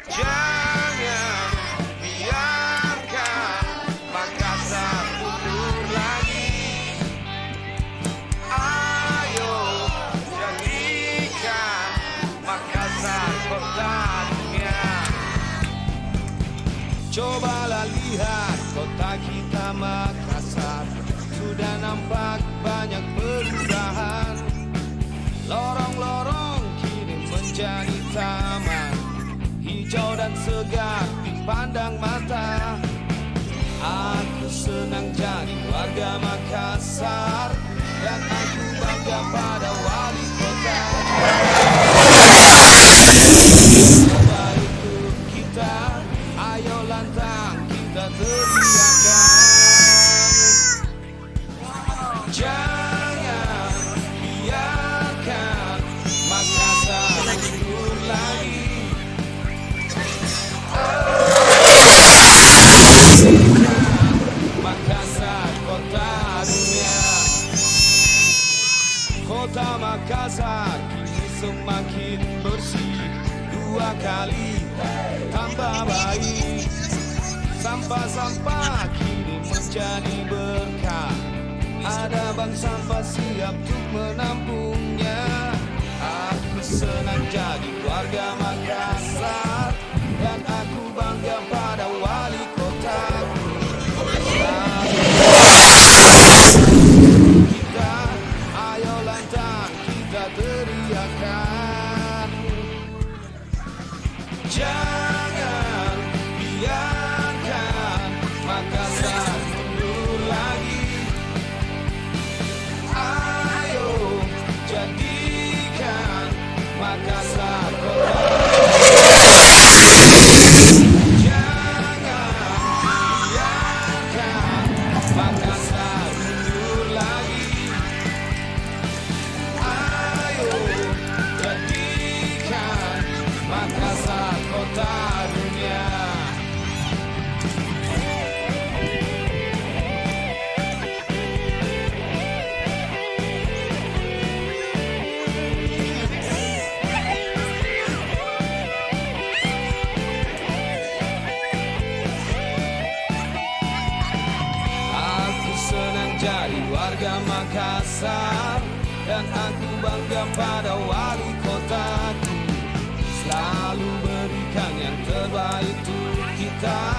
Jangan biarkan Makassar mundur lagi. Ayo jadikan Makassar kota dunia. Cobalah lihat kota kita Makassar, sudah nampak banyak perubahan. Lorong-lorong kini menjadi taman, hijau dan segar dipandang mata. Aku senang jadi warga Makassar, dan aku bangga pada wali kota. Coba itu kita, ayo lantang kita teriakan. Jangan biarkan Makassar mundur lagi. Makassar kota dunia. Kota Makassar kini semakin bersih, 2 kali tambah baik. Sampah-sampah kini menjadi berkah, ada bank sampah siap untuk menampungnya. Aku senang jadi warga Makassar, dan aku bangga pada wali kotaku. Kita, ayo lantang kita teriakan. Jangan biarkan Makassar mundur lagi. Ayo jadikan Makassar kota. Jangan biarkan Makassar mundur lagi. Ayo jadikan Makassar kota dunia. Aku senang jadi warga Makassar, dan aku bangga pada wali kotaku. Selalu berikan yang terbaik untuk kita.